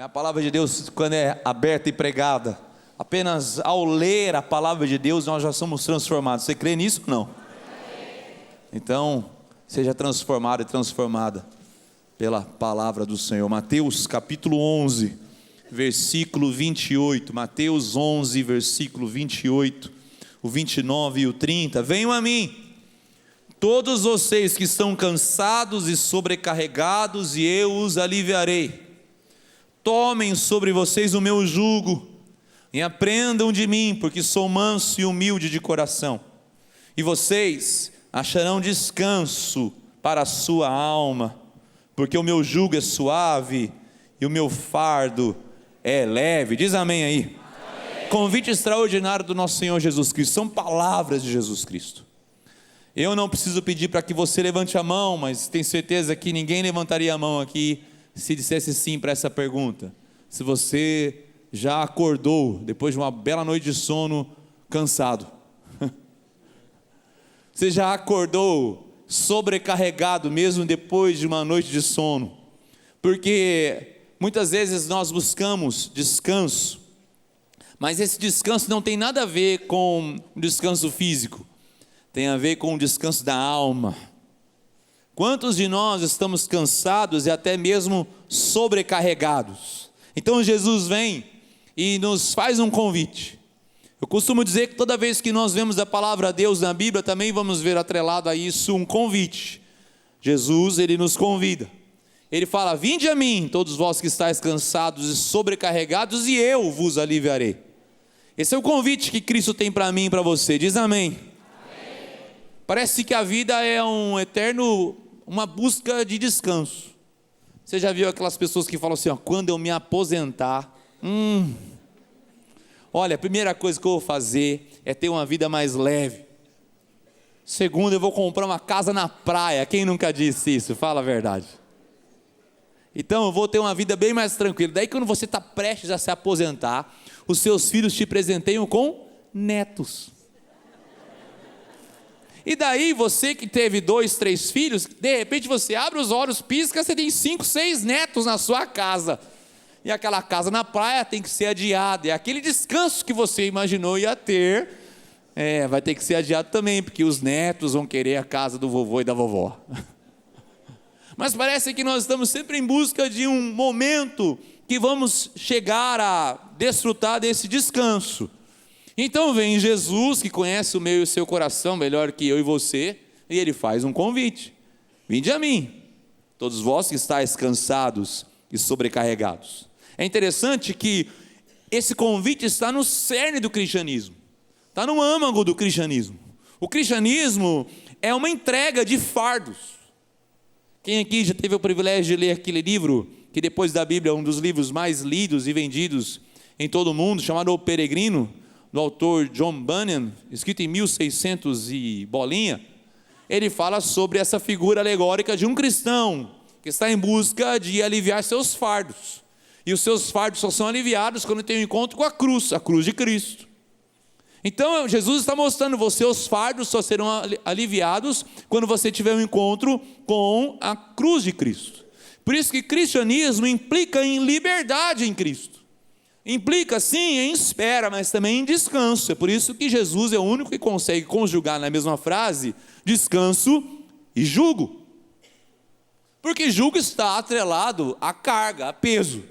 A palavra de Deus, quando é aberta e pregada, apenas ao ler a palavra de Deus, nós já somos transformados. Você crê nisso ou não? Então, seja transformado e transformada pela palavra do Senhor. Mateus capítulo 11, versículo 28. Mateus 11, versículo 28, o 29 e o 30. Venham a mim, todos vocês que estão cansados e sobrecarregados, e eu os aliviarei. Tomem sobre vocês o meu jugo e aprendam de mim, porque sou manso e humilde de coração, e vocês acharão descanso para a sua alma, porque o meu jugo é suave e o meu fardo é leve. Diz amém aí. Amém. Convite extraordinário do nosso Senhor Jesus Cristo, são palavras de Jesus Cristo. Eu não preciso pedir para que você levante a mão, mas tenho certeza que ninguém levantaria a mão aqui se dissesse sim para essa pergunta. Se você já acordou depois de uma bela noite de sono cansado, você já acordou sobrecarregado mesmo depois de uma noite de sono, porque muitas vezes nós buscamos descanso, mas esse descanso não tem nada a ver com o descanso físico, tem a ver com o descanso da alma. Quantos de nós estamos cansados e até mesmo sobrecarregados? Então Jesus vem e nos faz um convite. Eu costumo dizer que toda vez que nós vemos a palavra de Deus na Bíblia, também vamos ver atrelado a isso um convite. Jesus, ele nos convida. Ele fala: vinde a mim, todos vós que estáis cansados e sobrecarregados, e eu vos aliviarei. Esse é o convite que Cristo tem para mim e para você. Diz amém. Amém. Parece que a vida é uma busca de descanso. Você já viu aquelas pessoas que falam assim, quando eu me aposentar, olha, a primeira coisa que eu vou fazer é ter uma vida mais leve. Segundo, eu vou comprar uma casa na praia. Quem nunca disse isso? Fala a verdade. Então eu vou ter uma vida bem mais tranquila. Daí quando você está prestes a se aposentar, os seus filhos te presenteiam com netos. E daí você que teve 2, 3 filhos, de repente você abre os olhos, pisca, você tem 5, 6 netos na sua casa. E aquela casa na praia tem que ser adiada. E aquele descanso que você imaginou ia ter, vai ter que ser adiado também, porque os netos vão querer a casa do vovô e da vovó. Mas parece que nós estamos sempre em busca de um momento que vamos chegar a desfrutar desse descanso. Então vem Jesus, que conhece o meu e o seu coração melhor que eu e você, e ele faz um convite: vinde a mim, todos vós que estáis cansados e sobrecarregados. É interessante que esse convite está no cerne do cristianismo, está no âmago do cristianismo. O cristianismo é uma entrega de fardos. Quem aqui já teve o privilégio de ler aquele livro, que depois da Bíblia é um dos livros mais lidos e vendidos em todo o mundo, chamado O Peregrino, do autor John Bunyan, escrito em 1600 e bolinha? Ele fala sobre essa figura alegórica de um cristão que está em busca de aliviar seus fardos, e os seus fardos só são aliviados quando tem um encontro com a cruz de Cristo. Então Jesus está mostrando: você, os fardos só serão aliviados quando você tiver um encontro com a cruz de Cristo. Por isso que cristianismo implica em liberdade em Cristo. Implica sim em espera, mas também em descanso. É por isso que Jesus é o único que consegue conjugar na mesma frase descanso e jugo. Porque jugo está atrelado à carga, a peso.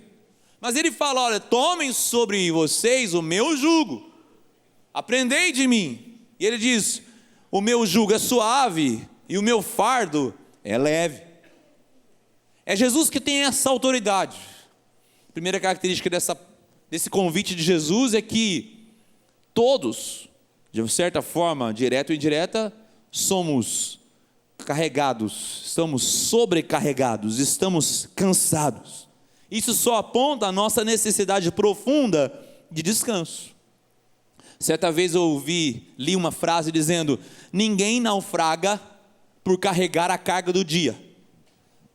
Mas ele fala: olha, tomem sobre vocês o meu jugo, aprendei de mim. E ele diz: o meu jugo é suave e o meu fardo é leve. É Jesus que tem essa autoridade. A primeira característica desse convite de Jesus é que todos, de certa forma, direta ou indireta, somos carregados, estamos sobrecarregados, estamos cansados. Isso só aponta a nossa necessidade profunda de descanso. Certa vez eu li uma frase dizendo: ninguém naufraga por carregar a carga do dia,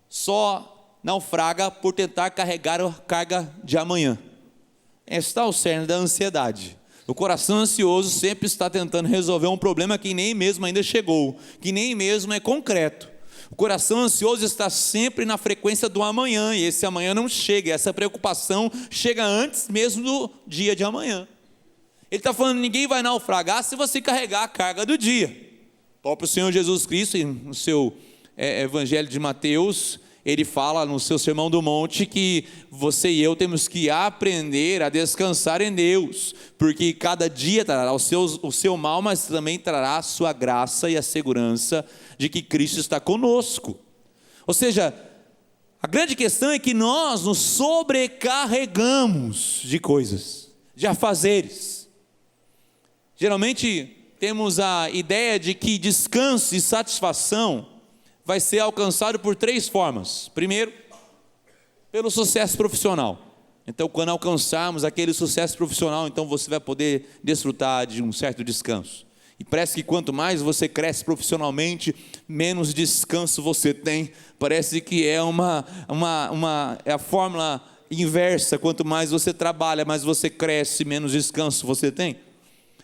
só naufraga por tentar carregar a carga de amanhã. Está o cerne da ansiedade. O coração ansioso sempre está tentando resolver um problema que nem mesmo ainda chegou, que nem mesmo é concreto. O coração ansioso está sempre na frequência do amanhã, e esse amanhã não chega, essa preocupação chega antes mesmo do dia de amanhã. Ele está falando, ninguém vai naufragar se você carregar a carga do dia. O próprio Senhor Jesus Cristo, no seu Evangelho de Mateus, ele fala no seu Sermão do Monte que você e eu temos que aprender a descansar em Deus, porque cada dia trará o seu mal, mas também trará a sua graça e a segurança de que Cristo está conosco. Ou seja, a grande questão é que nós nos sobrecarregamos de coisas, de afazeres. Geralmente temos a ideia de que descanso e satisfação vai ser alcançado por 3 formas. Primeiro, pelo sucesso profissional. Então, quando alcançarmos aquele sucesso profissional, então você vai poder desfrutar de um certo descanso. E parece que quanto mais você cresce profissionalmente, menos descanso você tem. Parece que é é a fórmula inversa. Quanto mais você trabalha, mais você cresce, menos descanso você tem.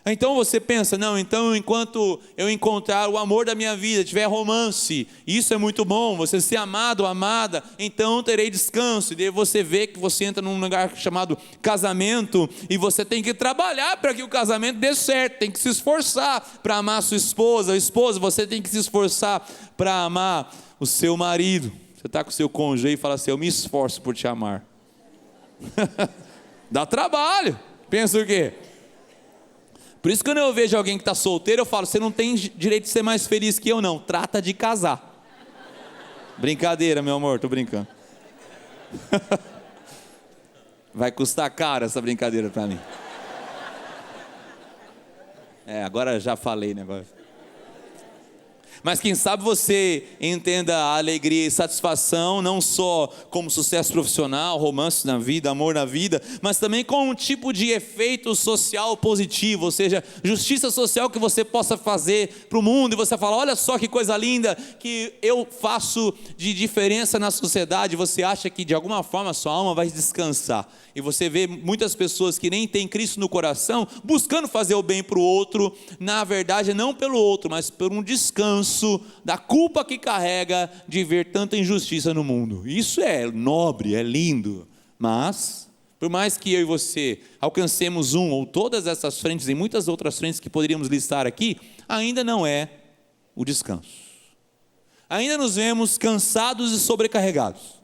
Então você pensa, não, então enquanto eu encontrar o amor da minha vida, tiver romance, isso é muito bom, você ser amado ou amada, então terei descanso. E daí você vê que você entra num lugar chamado casamento, e você tem que trabalhar para que o casamento dê certo, tem que se esforçar para amar a sua esposa, você tem que se esforçar para amar o seu marido. Você está com o seu cônjuge e fala assim, eu me esforço por te amar. Dá trabalho, pensa o quê? Por isso, quando eu vejo alguém que está solteiro, eu falo, você não tem direito de ser mais feliz que eu, não. Trata de casar. Brincadeira, meu amor, estou brincando. Vai custar caro essa brincadeira para mim. Agora já falei negócio. Mas quem sabe você entenda a alegria e satisfação, não só como sucesso profissional, romance na vida, amor na vida, mas também com um tipo de efeito social positivo, ou seja, justiça social que você possa fazer para o mundo, e você fala, olha só que coisa linda que eu faço de diferença na sociedade. Você acha que de alguma forma a sua alma vai descansar, e você vê muitas pessoas que nem têm Cristo no coração, buscando fazer o bem para o outro, na verdade não pelo outro, mas por um descanso da culpa que carrega de ver tanta injustiça no mundo. Isso é nobre, é lindo, mas por mais que eu e você alcancemos um ou todas essas frentes e muitas outras frentes que poderíamos listar aqui, ainda não é o descanso. Ainda nos vemos cansados e sobrecarregados.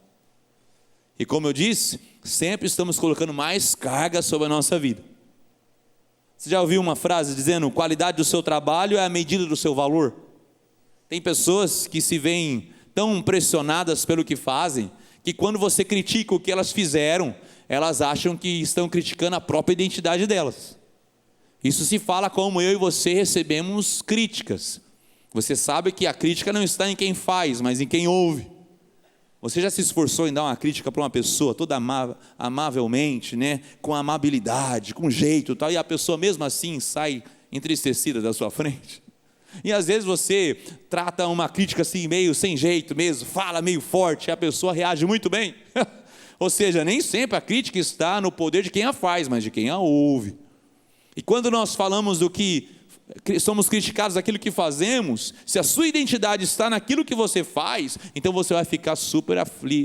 E como eu disse, sempre estamos colocando mais carga sobre a nossa vida. Você já ouviu uma frase dizendo, qualidade do seu trabalho é a medida do seu valor? Tem pessoas que se veem tão pressionadas pelo que fazem, que quando você critica o que elas fizeram, elas acham que estão criticando a própria identidade delas. Isso se fala como eu e você recebemos críticas. Você sabe que a crítica não está em quem faz, mas em quem ouve. Você já se esforçou em dar uma crítica para uma pessoa toda amavelmente, né? Com amabilidade, com jeito e tal, e a pessoa mesmo assim sai entristecida da sua frente? E às vezes você trata uma crítica assim meio sem jeito mesmo, fala meio forte, e a pessoa reage muito bem. Ou seja, nem sempre a crítica está no poder de quem a faz, mas de quem a ouve. E quando nós falamos do que somos criticados daquilo que fazemos, se a sua identidade está naquilo que você faz, então você vai ficar super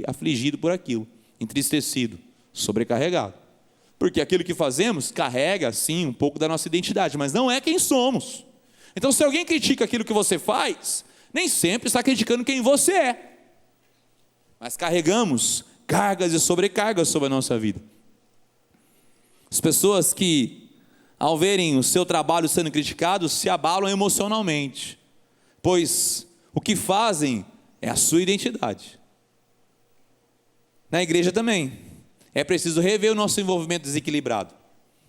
afligido por aquilo, entristecido, sobrecarregado. Porque aquilo que fazemos carrega sim um pouco da nossa identidade, mas não é quem somos. Então, se alguém critica aquilo que você faz, nem sempre está criticando quem você é. Mas carregamos cargas e sobrecargas sobre a nossa vida. As pessoas que, ao verem o seu trabalho sendo criticado, se abalam emocionalmente, pois o que fazem é a sua identidade. Na igreja também, é preciso rever o nosso envolvimento desequilibrado.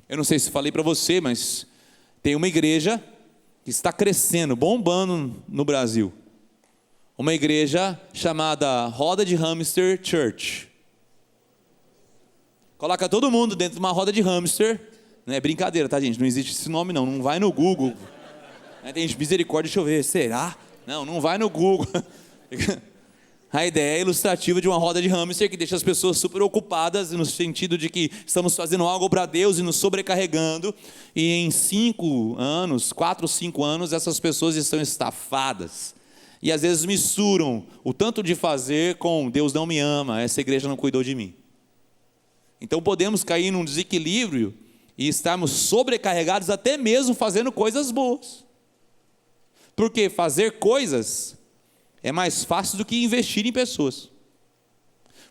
Eu não sei se falei para você, mas tem uma igreja que está crescendo, bombando no Brasil. Uma igreja chamada Roda de Hamster Church. Coloca todo mundo dentro de uma roda de hamster. Não é brincadeira, tá, gente? Não existe esse nome, não. Não vai no Google. Tem gente, misericórdia, deixa eu ver. Será? Não vai no Google. A ideia é ilustrativa de uma roda de hamster que deixa as pessoas super ocupadas, no sentido de que estamos fazendo algo para Deus e nos sobrecarregando, e em 4 ou 5 anos, essas pessoas estão estafadas, E às vezes misturam o tanto de fazer com Deus não me ama, essa igreja não cuidou de mim. Então podemos cair num desequilíbrio e estarmos sobrecarregados até mesmo fazendo coisas boas. Porque fazer coisas é mais fácil do que investir em pessoas.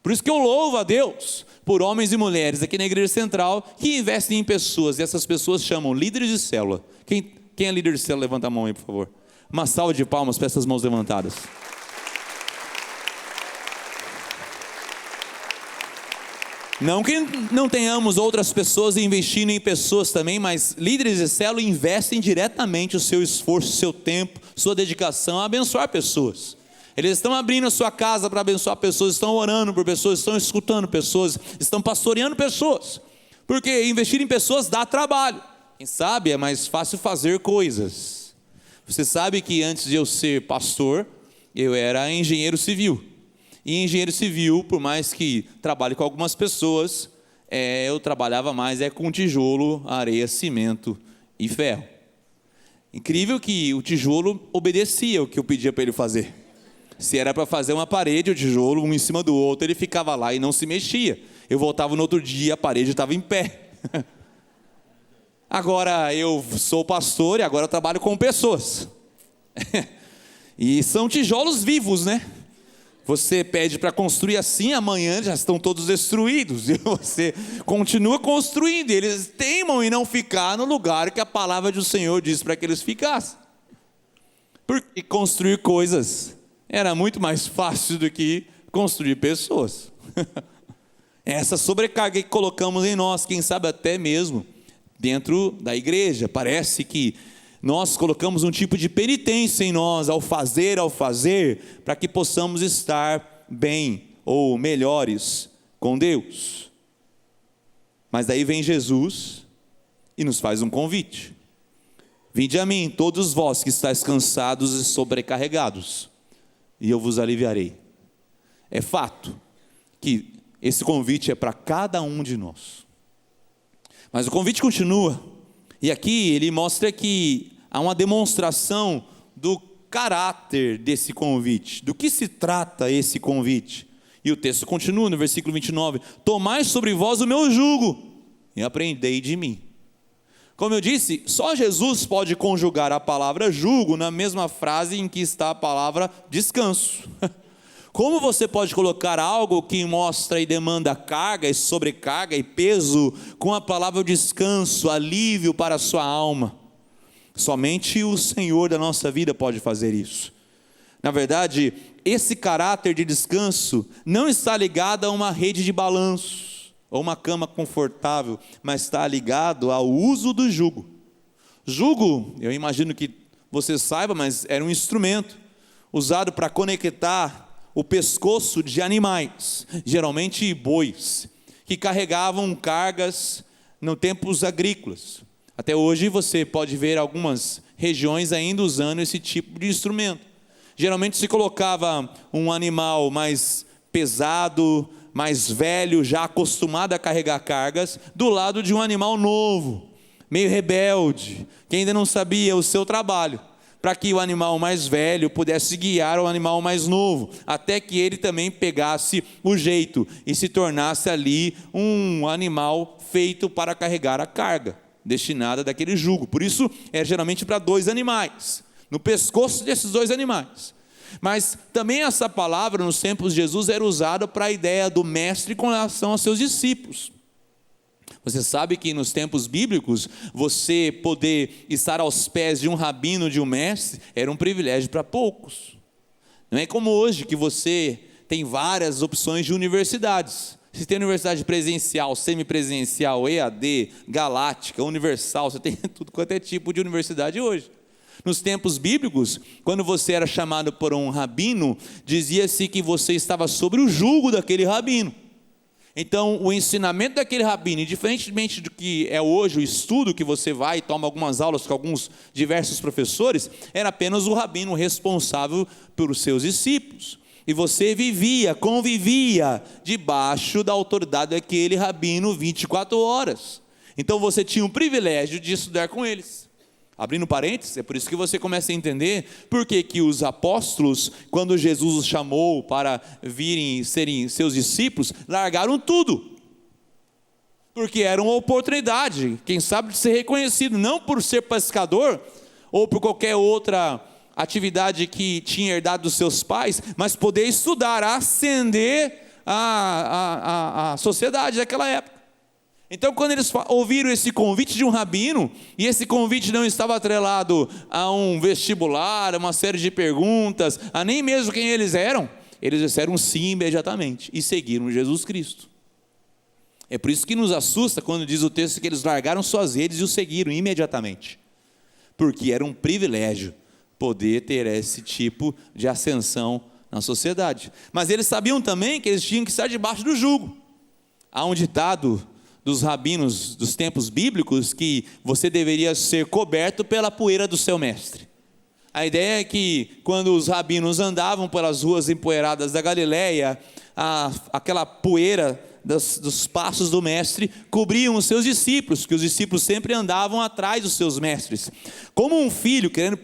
Por isso que eu louvo a Deus por homens e mulheres aqui na Igreja Central que investem em pessoas, e essas pessoas chamam líderes de célula. Quem é líder de célula? Levanta a mão aí, por favor. Uma salva de palmas para essas mãos levantadas. Não que não tenhamos outras pessoas investindo em pessoas também, mas líderes de célula investem diretamente o seu esforço, seu tempo, sua dedicação a abençoar pessoas. Eles estão abrindo a sua casa para abençoar pessoas, estão orando por pessoas, estão escutando pessoas, estão pastoreando pessoas. Porque investir em pessoas dá trabalho. Quem sabe é mais fácil fazer coisas. Você sabe que antes de eu ser pastor, eu era engenheiro civil. E engenheiro civil, por mais que trabalhe com algumas pessoas, eu trabalhava mais com tijolo, areia, cimento e ferro. Incrível que o tijolo obedecia o que eu pedia para ele fazer. Se era para fazer uma parede, o tijolo, um em cima do outro, ele ficava lá e não se mexia. Eu voltava no outro dia, a parede estava em pé. Agora eu sou pastor e agora eu trabalho com pessoas. E são tijolos vivos, né? Você pede para construir assim, amanhã já estão todos destruídos. E você continua construindo. Eles teimam em não ficar no lugar que a palavra do Senhor diz para que eles ficassem. Porque construir coisas era muito mais fácil do que construir pessoas. Essa sobrecarga que colocamos em nós, quem sabe até mesmo dentro da igreja. Parece que nós colocamos um tipo de penitência em nós ao fazer, para que possamos estar bem ou melhores com Deus. Mas daí vem Jesus e nos faz um convite. Vinde a mim, todos vós que estáis cansados e sobrecarregados, e eu vos aliviarei. É fato que esse convite é para cada um de nós. Mas o convite continua. E aqui ele mostra que há uma demonstração do caráter desse convite. Do que se trata esse convite? E o texto continua no versículo 29. Tomai sobre vós o meu jugo e aprendei de mim. Como eu disse, só Jesus pode conjugar a palavra jugo na mesma frase em que está a palavra descanso. Como você pode colocar algo que mostra e demanda carga e sobrecarga e peso com a palavra descanso, alívio para a sua alma? Somente o Senhor da nossa vida pode fazer isso. Na verdade, esse caráter de descanso não está ligado a uma rede de balanço ou uma cama confortável, mas está ligado ao uso do jugo. Jugo, eu imagino que você saiba, mas era um instrumento usado para conectar o pescoço de animais, geralmente bois, que carregavam cargas nos tempos agrícolas. Até hoje você pode ver algumas regiões ainda usando esse tipo de instrumento. Geralmente se colocava um animal mais pesado, mais velho, já acostumado a carregar cargas, do lado de um animal novo, meio rebelde, que ainda não sabia o seu trabalho, para que o animal mais velho pudesse guiar o animal mais novo, até que ele também pegasse o jeito e se tornasse ali um animal feito para carregar a carga, destinada daquele jugo. Por isso, é geralmente para 2 animais, no pescoço desses 2 animais. Mas também essa palavra, nos tempos de Jesus, era usada para a ideia do mestre com relação aos seus discípulos. Você sabe que nos tempos bíblicos, você poder estar aos pés de um rabino, de um mestre, era um privilégio para poucos. Não é como hoje, que você tem várias opções de universidades. Você tem universidade presencial, semipresencial, EAD, galáctica, universal, você tem tudo quanto é tipo de universidade hoje. Nos tempos bíblicos, quando você era chamado por um rabino, dizia-se que você estava sobre o jugo daquele rabino. Então, o ensinamento daquele rabino, diferentemente do que é hoje o estudo que você vai e toma algumas aulas com alguns diversos professores, era apenas o rabino responsável pelos seus discípulos. E você convivia debaixo da autoridade daquele rabino 24 horas. Então, você tinha o privilégio de estudar com eles. Abrindo parênteses, é por isso que você começa a entender por que os apóstolos, quando Jesus os chamou para virem serem seus discípulos, largaram tudo. Porque era uma oportunidade, quem sabe, de ser reconhecido, não por ser pescador, ou por qualquer outra atividade que tinha herdado dos seus pais, mas poder estudar, ascender a sociedade daquela época. Então, quando eles ouviram esse convite de um rabino, e esse convite não estava atrelado a um vestibular, a uma série de perguntas, a nem mesmo quem eles disseram sim imediatamente, e seguiram Jesus Cristo. É por isso que nos assusta quando diz o texto que eles largaram suas redes e o seguiram imediatamente, porque era um privilégio poder ter esse tipo de ascensão na sociedade. Mas eles sabiam também que eles tinham que estar debaixo do jugo. Há um ditado dos rabinos dos tempos bíblicos que você deveria ser coberto pela poeira do seu mestre. A ideia é que quando os rabinos andavam pelas ruas empoeiradas da Galileia, aquela poeira dos passos do mestre cobriam os seus discípulos, que os discípulos sempre andavam atrás dos seus mestres. Como um filho querendo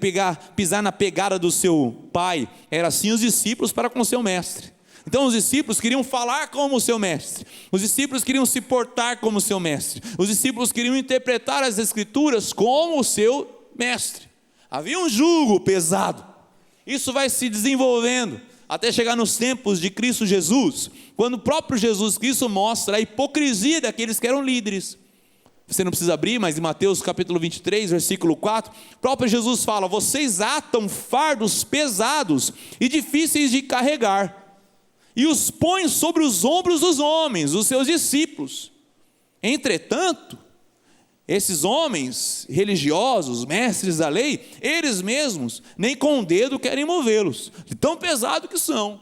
pisar na pegada do seu pai, era assim os discípulos para com o seu mestre. Então os discípulos queriam falar como o seu mestre, os discípulos queriam se portar como o seu mestre, os discípulos queriam interpretar as escrituras como o seu mestre. Havia um jugo pesado. Isso vai se desenvolvendo até chegar nos tempos de Cristo Jesus, quando o próprio Jesus Cristo mostra a hipocrisia daqueles que eram líderes. Você não precisa abrir, mas em Mateus capítulo 23, versículo 4, o próprio Jesus fala: vocês atam fardos pesados e difíceis de carregar, e os põem sobre os ombros dos homens, os seus discípulos. Entretanto, esses homens religiosos, mestres da lei, eles mesmos nem com o dedo querem movê-los, de tão pesado que são.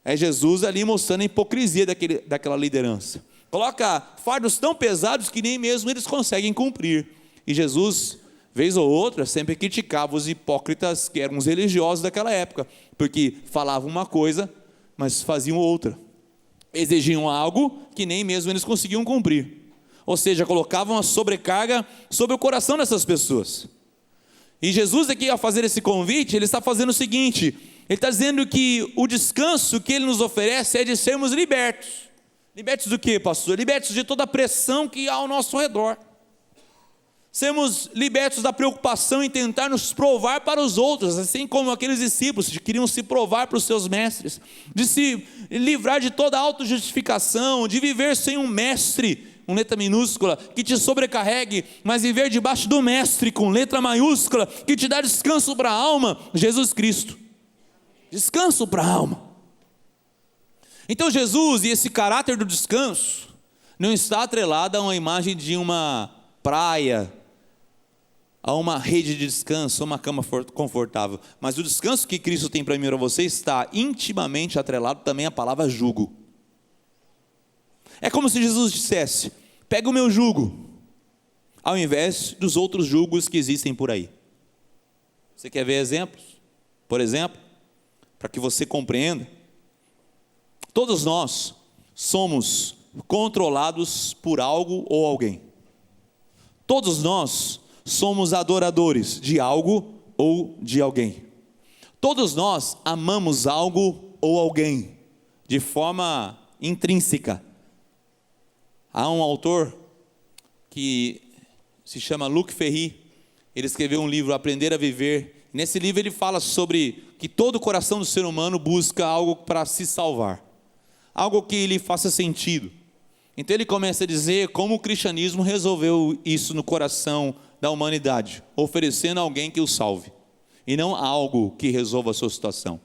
É Jesus ali mostrando a hipocrisia daquela liderança. Coloca fardos tão pesados que nem mesmo eles conseguem cumprir. E Jesus, vez ou outra, sempre criticava os hipócritas que eram os religiosos daquela época, porque falavam uma coisa, mas faziam outra. Exigiam algo que nem mesmo eles conseguiam cumprir. Ou seja, colocavam a sobrecarga sobre o coração dessas pessoas. E Jesus aqui, ao fazer esse convite, ele está fazendo o seguinte: ele está dizendo que o descanso que ele nos oferece é de sermos libertos. Libertos do quê, pastor? Libertos de toda a pressão que há ao nosso redor. Sermos libertos da preocupação em tentar nos provar para os outros, assim como aqueles discípulos que queriam se provar para os seus mestres, de se livrar de toda autojustificação, de viver sem um mestre, com letra minúscula, que te sobrecarregue, mas viver debaixo do mestre, com letra maiúscula, que te dá descanso para a alma, Jesus Cristo. Descanso para a alma. Então Jesus, e esse caráter do descanso, não está atrelado a uma imagem de uma praia, a uma rede de descanso, a uma cama confortável, mas o descanso que Cristo tem para mim e para você está intimamente atrelado também à palavra jugo. É como se Jesus dissesse: pega o meu jugo, ao invés dos outros jugos que existem por aí. Você quer ver exemplos? Por exemplo, para que você compreenda, todos nós somos controlados por algo ou alguém. Todos nós somos adoradores de algo ou de alguém. Todos nós amamos algo ou alguém de forma intrínseca. Há um autor que se chama Luc Ferry, ele escreveu um livro, Aprender a Viver. Nesse livro ele fala sobre que todo o coração do ser humano busca algo para se salvar, algo que lhe faça sentido. Então ele começa a dizer como o cristianismo resolveu isso no coração da humanidade, oferecendo alguém que o salve, e não algo que resolva a sua situação.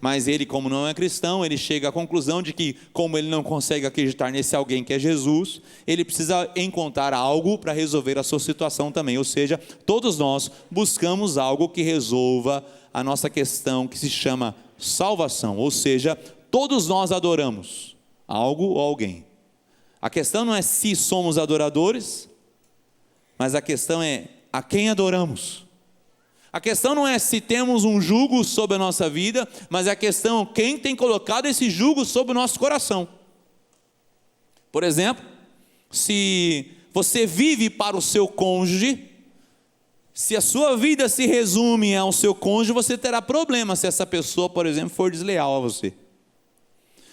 Mas ele, como não é cristão, ele chega à conclusão de que, como ele não consegue acreditar nesse alguém que é Jesus, ele precisa encontrar algo para resolver a sua situação também. Ou seja, todos nós buscamos algo que resolva a nossa questão, que se chama salvação. Ou seja, todos nós adoramos algo ou alguém. A questão não é se somos adoradores, mas a questão é a quem adoramos. A questão não é se temos um jugo sobre a nossa vida, mas a questão é quem tem colocado esse jugo sobre o nosso coração. Por exemplo, se você vive para o seu cônjuge, Se a sua vida se resume ao seu cônjuge, você terá problema se essa pessoa, por exemplo, for desleal a você.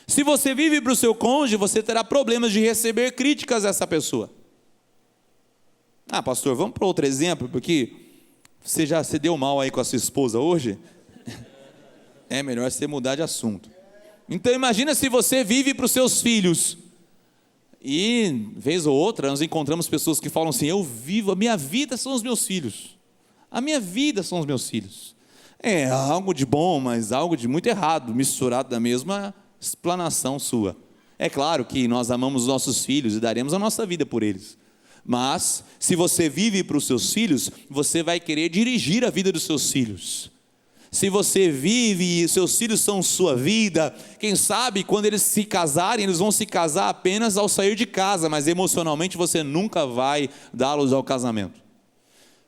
Se você vive para o seu cônjuge, você terá problemas de receber críticas dessa pessoa. Ah, pastor, vamos para outro exemplo, porque você já se deu mal aí com a sua esposa hoje? É melhor você mudar de assunto. Então imagina se você vive para os seus filhos. E, vez ou outra, nós encontramos pessoas que falam assim: eu vivo, a minha vida são os meus filhos. A minha vida são os meus filhos. É algo de bom, mas algo de muito errado, misturado na mesma explanação sua. É claro que nós amamos os nossos filhos e daremos a nossa vida por eles. Mas, se você vive para os seus filhos, você vai querer dirigir a vida dos seus filhos. Se você vive e seus filhos são sua vida, quem sabe quando eles se casarem, eles vão se casar apenas ao sair de casa, mas emocionalmente você nunca vai dá-los ao casamento.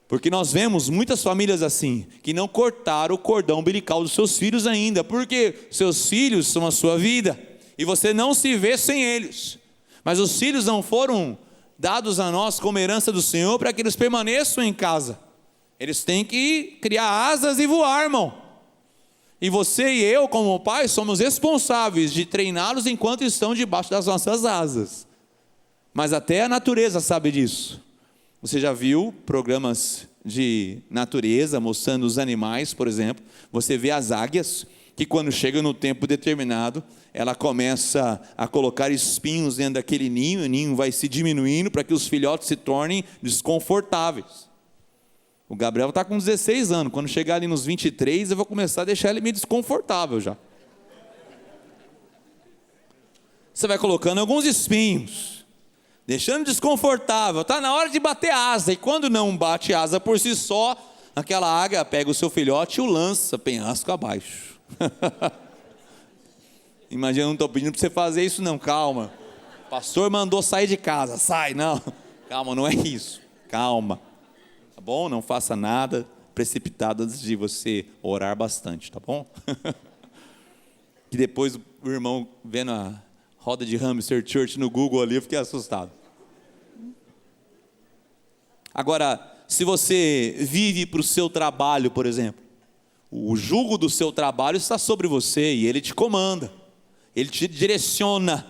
Porque nós vemos muitas famílias assim, que não cortaram o cordão umbilical dos seus filhos ainda, porque seus filhos são a sua vida, e você não se vê sem eles. Mas os filhos não foram dados a nós como herança do Senhor para que eles permaneçam em casa. Eles têm que criar asas e voar, irmão. E você e eu, como pai, somos responsáveis de treiná-los enquanto estão debaixo das nossas asas. Mas até a natureza sabe disso. Você já viu programas de natureza mostrando os animais, por exemplo? Você vê as águias, que quando chega no tempo determinado, ela começa a colocar espinhos dentro daquele ninho, e o ninho vai se diminuindo para que os filhotes se tornem desconfortáveis. O Gabriel está com 16 anos, quando chegar ali nos 23, eu vou começar a deixar ele meio desconfortável já. Você vai colocando alguns espinhos, deixando desconfortável, está na hora de bater asa, e quando não bate asa por si só, aquela águia pega o seu filhote e o lança penhasco abaixo. Imagina, eu não estou pedindo para você fazer isso não, calma. O pastor mandou sair de casa, sai, não. Calma, não é isso, calma. Tá bom? Não faça nada precipitado antes de você orar bastante, tá bom? Que depois o irmão vendo a roda de Hamster Church no Google ali, eu fiquei assustado. Agora, se você vive para o seu trabalho, por exemplo, o jugo do seu trabalho está sobre você e ele te comanda, ele te direciona.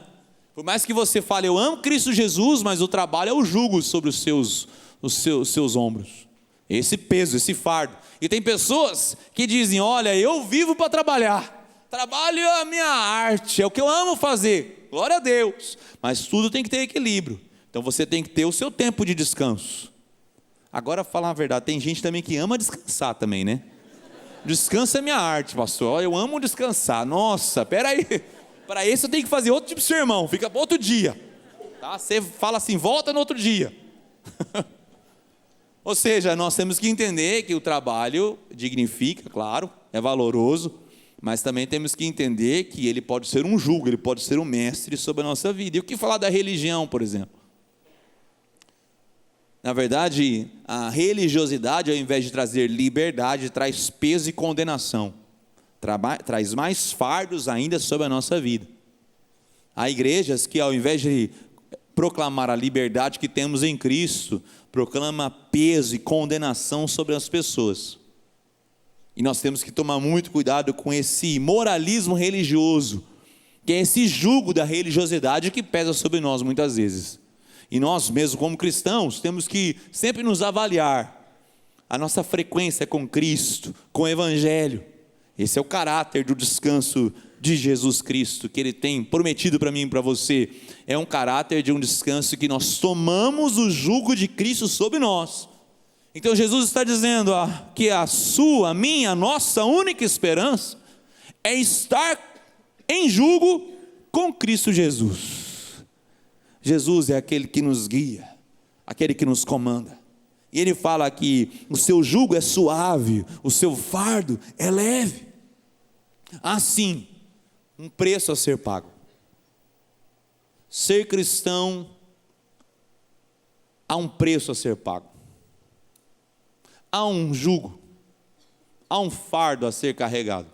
Por mais que você fale, eu amo Cristo Jesus, mas o trabalho é o jugo sobre os seus ombros, esse peso, esse fardo. E tem pessoas que dizem, olha, eu vivo para trabalhar, trabalho é a minha arte, é o que eu amo fazer, glória a Deus, mas tudo tem que ter equilíbrio. Então você tem que ter o seu tempo de descanso. Agora, falar a verdade, tem gente também que ama descansar também, né? Descanso é minha arte, pastor, eu amo descansar. Nossa, peraí, para isso eu tenho que fazer outro tipo de sermão, fica para outro dia, tá? Você fala assim, volta no outro dia. Ou seja, nós temos que entender que o trabalho dignifica, claro, é valoroso, mas também temos que entender que ele pode ser um jugo, ele pode ser um mestre sobre a nossa vida. E o que falar da religião, por exemplo? Na verdade, a religiosidade, ao invés de trazer liberdade, traz peso e condenação, traz mais fardos ainda sobre a nossa vida. Há igrejas que, ao invés de proclamar a liberdade que temos em Cristo, proclama peso e condenação sobre as pessoas. E nós temos que tomar muito cuidado com esse moralismo religioso, que é esse jugo da religiosidade que pesa sobre nós muitas vezes. E nós mesmos, como cristãos, temos que sempre nos avaliar a nossa frequência com Cristo, com o Evangelho. Esse é o caráter do descanso de Jesus Cristo, que Ele tem prometido para mim e para você. É um caráter de um descanso que nós tomamos o jugo de Cristo sobre nós. Então Jesus está dizendo que a minha, a nossa única esperança é estar em jugo com Cristo Jesus. Jesus é aquele que nos guia, aquele que nos comanda. E Ele fala que o seu jugo é suave, o seu fardo é leve. Assim, um preço a ser pago. Ser cristão, há um preço a ser pago. Há um jugo, há um fardo a ser carregado.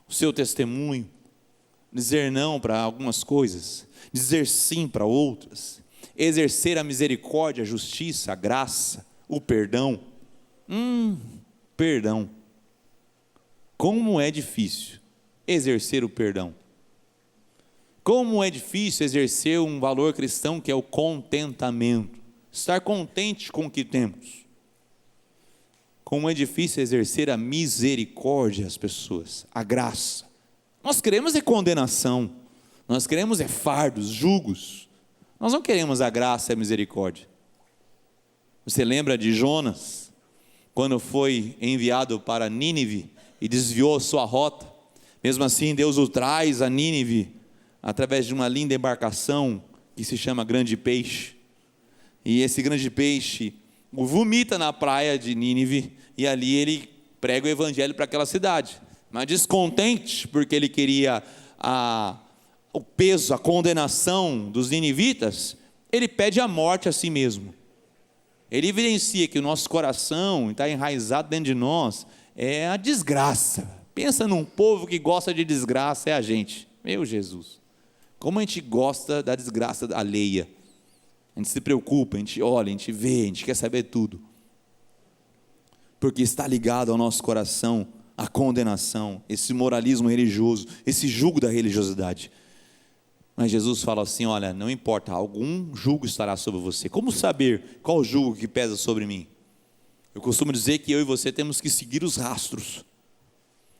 O seu testemunho, dizer não para algumas coisas, dizer sim para outras, exercer a misericórdia, a justiça, a graça, o perdão, Perdão. Como é difícil exercer o perdão. Como é difícil exercer um valor cristão que é o contentamento. Estar contente com o que temos. Como é difícil exercer a misericórdia às pessoas, a graça. Nós queremos é condenação, nós queremos é fardos, julgos. Nós não queremos a graça e a misericórdia. Você lembra de Jonas, quando foi enviado para Nínive e desviou sua rota? Mesmo assim, Deus o traz a Nínive através de uma linda embarcação que se chama Grande Peixe. E esse grande peixe o vomita na praia de Nínive e ali ele prega o evangelho para aquela cidade. Mas descontente, porque ele queria o peso, a condenação dos ninivitas, ele pede a morte a si mesmo. Ele evidencia que o nosso coração está enraizado dentro de nós, é a desgraça. Pensa num povo que gosta de desgraça, é a gente. Meu Jesus, como a gente gosta da desgraça alheia. A gente se preocupa, a gente olha, a gente vê, a gente quer saber tudo. Porque está ligado ao nosso coração a condenação, esse moralismo religioso, esse jugo da religiosidade. Mas Jesus fala assim, olha, não importa, algum jugo estará sobre você. Como saber qual jugo que pesa sobre mim? Eu costumo dizer que eu e você temos que seguir os rastros.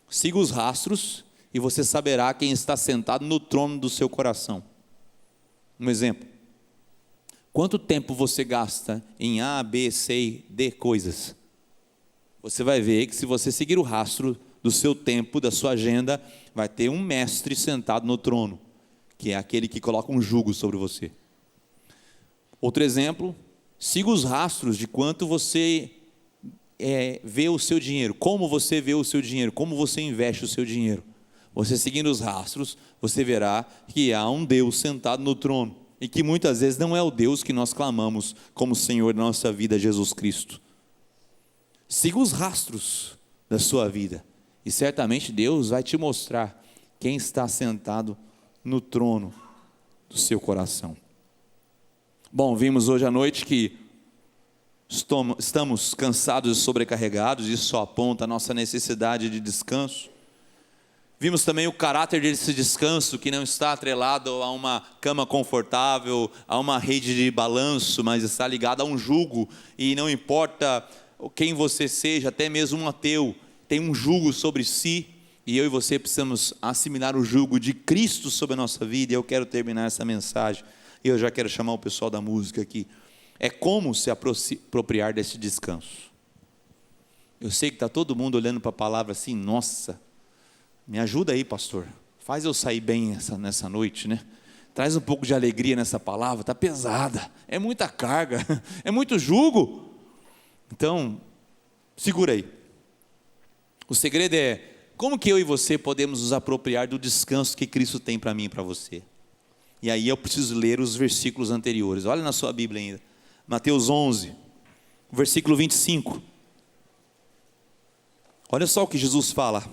Siga os rastros e você saberá quem está sentado no trono do seu coração. Um exemplo. Quanto tempo você gasta em A, B, C, D coisas? Você vai ver que se você seguir o rastro do seu tempo, da sua agenda, vai ter um mestre sentado no trono, que é aquele que coloca um jugo sobre você. Outro exemplo, siga os rastros de quanto você vê o seu dinheiro, como você vê o seu dinheiro, como você investe o seu dinheiro. Você seguindo os rastros, você verá que há um Deus sentado no trono, e que muitas vezes não é o Deus que nós clamamos como Senhor da nossa vida, Jesus Cristo. Siga os rastros da sua vida, e certamente Deus vai te mostrar quem está sentado no trono do seu coração. Bom, vimos hoje à noite que estamos cansados e sobrecarregados, isso só aponta a nossa necessidade de descanso. Vimos também o caráter desse descanso, que não está atrelado a uma cama confortável, a uma rede de balanço, mas está ligado a um jugo, e não importa quem você seja, até mesmo um ateu, tem um jugo sobre si, e eu e você precisamos assimilar o jugo de Cristo sobre a nossa vida. E eu quero terminar essa mensagem, e eu já quero chamar o pessoal da música aqui. É como se apropriar desse descanso. Eu sei que está todo mundo olhando para a palavra assim, nossa, me ajuda aí, pastor, faz eu sair bem nessa noite, né? Traz um pouco de alegria nessa palavra, está pesada, é muita carga, é muito jugo. Então, segura aí. O segredo é, como que eu e você podemos nos apropriar do descanso que Cristo tem para mim e para você? E aí eu preciso ler os versículos anteriores. Olha na sua Bíblia ainda, Mateus 11, versículo 25. Olha só o que Jesus fala.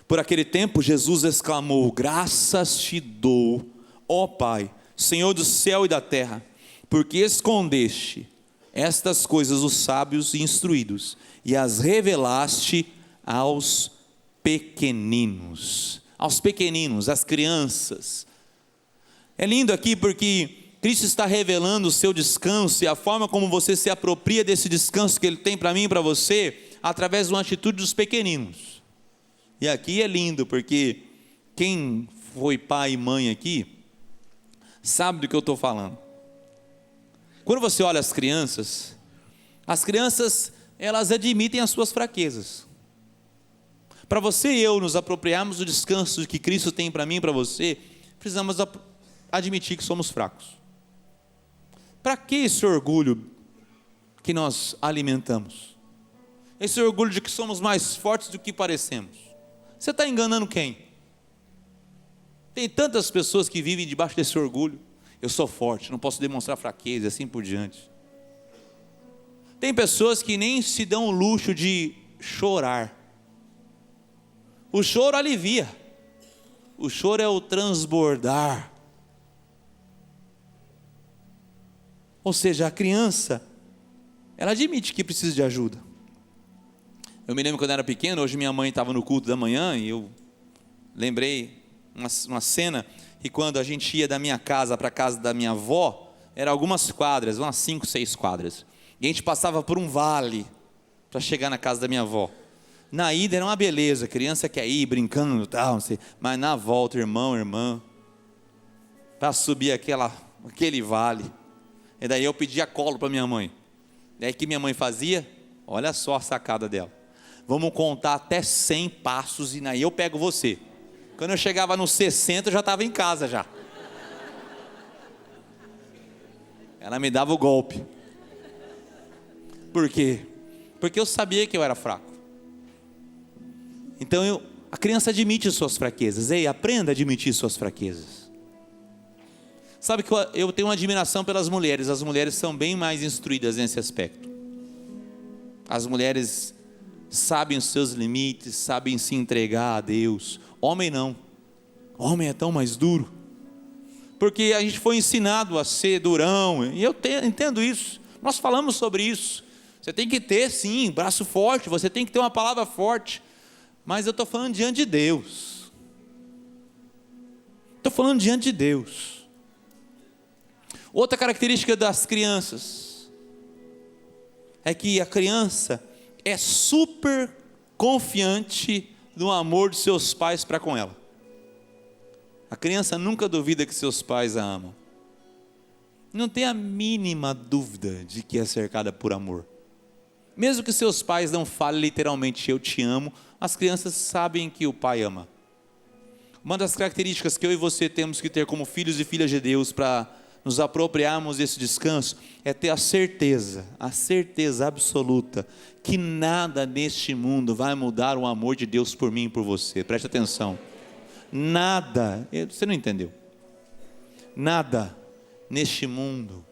Por aquele tempo Jesus exclamou, graças te dou, ó Pai, Senhor do céu e da terra, porque escondeste estas coisas os sábios e instruídos, e as revelaste aos pequeninos, às crianças. É lindo aqui porque Cristo está revelando o seu descanso e a forma como você se apropria desse descanso que Ele tem para mim e para você, através de uma atitude dos pequeninos. E aqui é lindo porque quem foi pai e mãe aqui, sabe do que eu estou falando. Quando você olha as crianças, elas admitem as suas fraquezas. Para você e eu nos apropriarmos do descanso que Cristo tem para mim e para você, precisamos admitir que somos fracos. Para que esse orgulho que nós alimentamos? Esse orgulho de que somos mais fortes do que parecemos. Você está enganando quem? Tem tantas pessoas que vivem debaixo desse orgulho. Eu sou forte, não posso demonstrar fraqueza, e assim por diante. Tem pessoas que nem se dão o luxo de chorar. O choro alivia. O choro é o transbordar. Ou seja, a criança, ela admite que precisa de ajuda. Eu me lembro quando eu era pequeno, hoje minha mãe estava no culto da manhã, e eu lembrei uma cena, que quando a gente ia da minha casa para a casa da minha avó, eram algumas quadras, umas 5, 6 quadras, e a gente passava por um vale, para chegar na casa da minha avó. Na ida era uma beleza, criança quer ir brincando e tal, não sei, mas na volta, irmão, irmã, para subir aquele vale, e daí eu pedia colo para minha mãe. Daí o que minha mãe fazia? Olha só a sacada dela: vamos contar até 100 passos, e aí eu pego você. Quando eu chegava nos 60, eu já estava em casa já. Ela me dava o golpe. Por quê? Porque eu sabia que eu era fraco. Então a criança admite suas fraquezas. Ei, aprenda a admitir suas fraquezas. Sabe que eu tenho uma admiração pelas mulheres. As mulheres são bem mais instruídas nesse aspecto. As mulheres sabem os seus limites, sabem se entregar a Deus. Homem não. Homem é tão mais duro. Porque a gente foi ensinado a ser durão. E eu entendo isso. Nós falamos sobre isso. Você tem que ter, sim, braço forte. Você tem que ter uma palavra forte. Mas eu estou falando diante de Deus. Estou falando diante de Deus. Outra característica das crianças é que a criança é super confiante no amor de seus pais para com ela. A criança nunca duvida que seus pais a amam. Não tem a mínima dúvida de que é cercada por amor. Mesmo que seus pais não falem literalmente eu te amo, as crianças sabem que o pai ama. Uma das características que eu e você temos que ter como filhos e filhas de Deus para nos apropriarmos desse descanso é ter a certeza absoluta que nada neste mundo vai mudar o amor de Deus por mim e por você. Preste atenção. Nada, você não entendeu? Nada neste mundo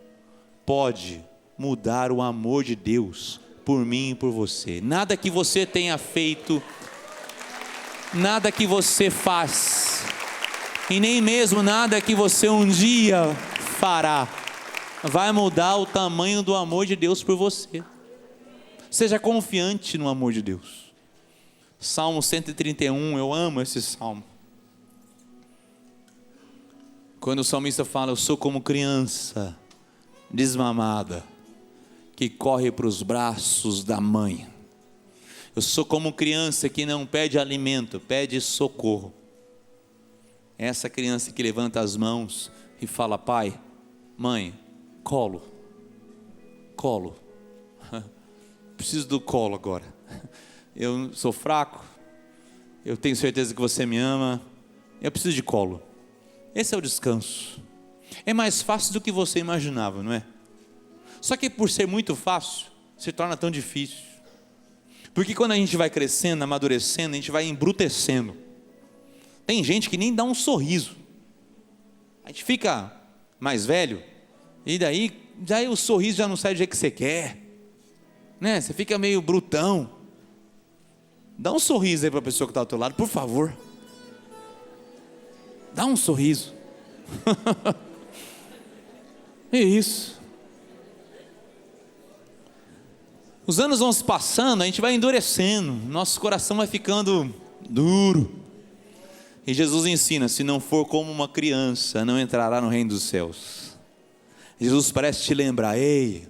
pode mudar o amor de Deus por mim e por você. Nada que você tenha feito, nada que você faz, e nem mesmo nada que você um dia fará, vai mudar o tamanho do amor de Deus por você. Seja confiante no amor de Deus. Salmo 131, eu amo esse salmo. Quando o salmista fala: eu sou como criança desmamada, que corre para os braços da mãe. Eu sou como criança que não pede alimento, pede socorro. É essa criança que levanta as mãos e fala: pai, mãe, colo, preciso do colo agora. Eu sou fraco, eu tenho certeza que você me ama, eu preciso de colo. Esse é o descanso. É mais fácil do que você imaginava, não é? Só que por ser muito fácil, se torna tão difícil. Porque quando a gente vai crescendo, amadurecendo, a gente vai embrutecendo. Tem gente que nem dá um sorriso. A gente fica mais velho, e daí o sorriso já não sai do jeito que você quer, né? Você fica meio brutão. Dá um sorriso aí para a pessoa que está ao teu lado, por favor. Dá um sorriso. É isso. Os anos vão se passando, a gente vai endurecendo, nosso coração vai ficando duro. E Jesus ensina: se não for como uma criança, não entrará no reino dos céus. Jesus parece te lembrar: ei,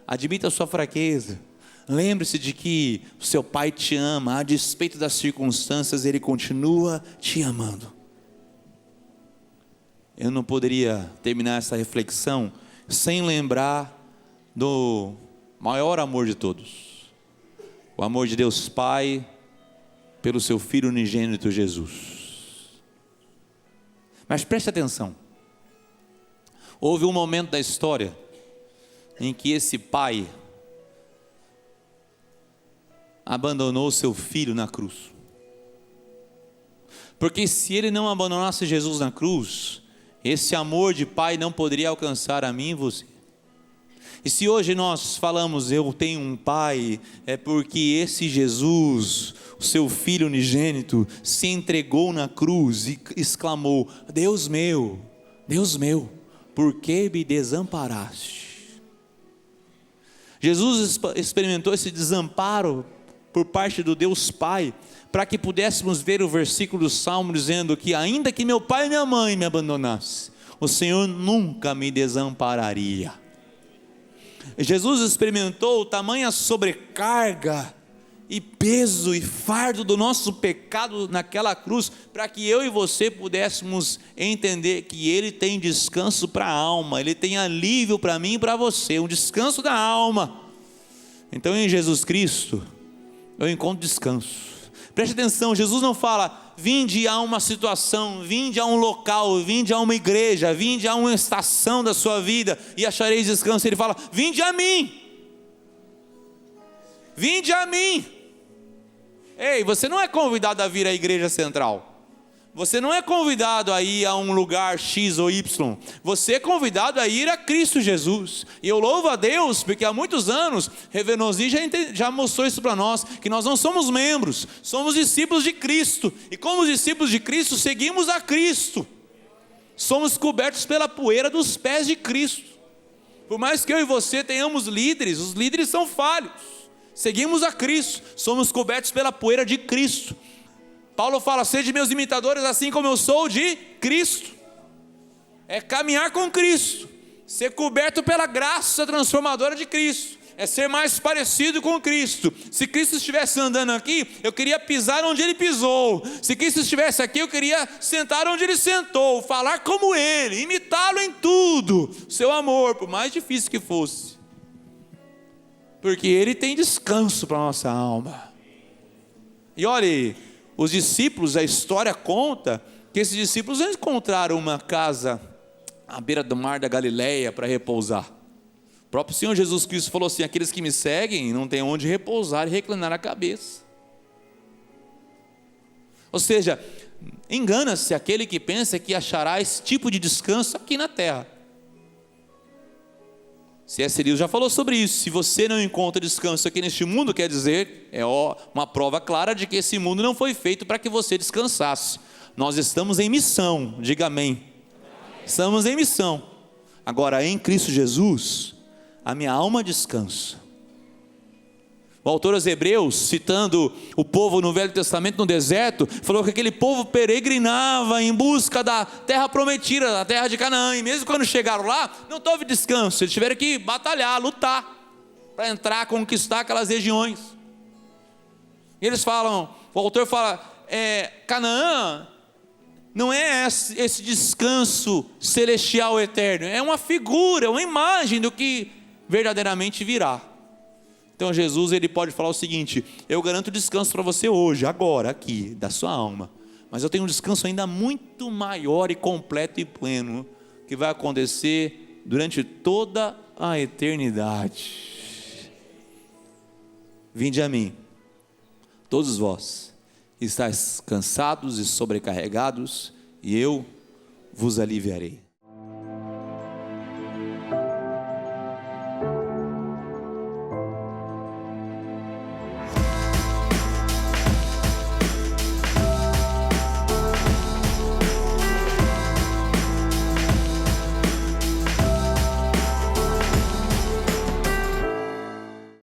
admita a sua fraqueza. Lembre-se de que o seu pai te ama, a despeito das circunstâncias, ele continua te amando. Eu não poderia terminar essa reflexão sem lembrar do maior amor de todos, o amor de Deus Pai pelo seu Filho unigênito Jesus. Mas preste atenção, houve um momento da história em que esse pai abandonou seu filho na cruz, porque se ele não abandonasse Jesus na cruz, esse amor de pai não poderia alcançar a mim e você. E se hoje nós falamos eu tenho um pai, é porque esse Jesus, o seu Filho unigênito, se entregou na cruz e exclamou: Deus meu, por que me desamparaste? Jesus experimentou esse desamparo por parte do Deus Pai, para que pudéssemos ver o versículo do Salmo dizendo que ainda que meu pai e minha mãe me abandonassem, o Senhor nunca me desampararia. Jesus experimentou tamanha sobrecarga e peso e fardo do nosso pecado naquela cruz, para que eu e você pudéssemos entender que Ele tem descanso para a alma, Ele tem alívio para mim e para você, um descanso da alma. Então em Jesus Cristo eu encontro descanso. Preste atenção, Jesus não fala, vinde a uma situação, vinde a um local, vinde a uma igreja, vinde a uma estação da sua vida e achareis descanso. Ele fala, vinde a mim. Vinde a mim. Ei, você não é convidado a vir à igreja central. Você não é convidado a ir a um lugar X ou Y. Você é convidado a ir a Cristo Jesus. E eu louvo a Deus, porque há muitos anos, Revenosi já mostrou isso para nós, que nós não somos membros, somos discípulos de Cristo. E como discípulos de Cristo, seguimos a Cristo. Somos cobertos pela poeira dos pés de Cristo. Por mais que eu e você tenhamos líderes, os líderes são falhos. Seguimos a Cristo, somos cobertos pela poeira de Cristo. Paulo fala, sede meus imitadores assim como eu sou de Cristo. É caminhar com Cristo, ser coberto pela graça transformadora de Cristo, é ser mais parecido com Cristo. Se Cristo estivesse andando aqui, eu queria pisar onde Ele pisou. Se Cristo estivesse aqui, eu queria sentar onde Ele sentou, falar como Ele, imitá-lo em tudo, seu amor, por mais difícil que fosse, porque Ele tem descanso para a nossa alma. E olhe, os discípulos, a história conta que esses discípulos não encontraram uma casa à beira do mar da Galileia para repousar. O próprio Senhor Jesus Cristo falou assim, aqueles que me seguem não têm onde repousar e reclinar a cabeça. Ou seja, engana-se aquele que pensa que achará esse tipo de descanso aqui na terra. C.S. Lewis já falou sobre isso. Se você não encontra descanso aqui neste mundo, quer dizer, é uma prova clara de que esse mundo não foi feito para que você descansasse. Nós estamos em missão, diga amém. Estamos em missão. Agora, em Cristo Jesus, a minha alma descansa. O autor aos Hebreus, citando o povo no Velho Testamento no deserto, falou que aquele povo peregrinava em busca da terra prometida, da terra de Canaã, e mesmo quando chegaram lá, não houve descanso, eles tiveram que batalhar, lutar, para entrar, conquistar aquelas regiões. E eles falam, o autor fala, Canaã não é esse descanso celestial eterno, é uma figura, uma imagem do que verdadeiramente virá. Então Jesus, ele pode falar o seguinte, eu garanto descanso para você hoje, agora, aqui, da sua alma, mas eu tenho um descanso ainda muito maior e completo e pleno, que vai acontecer durante toda a eternidade. Vinde a mim, todos vós que estáis cansados e sobrecarregados, e eu vos aliviarei.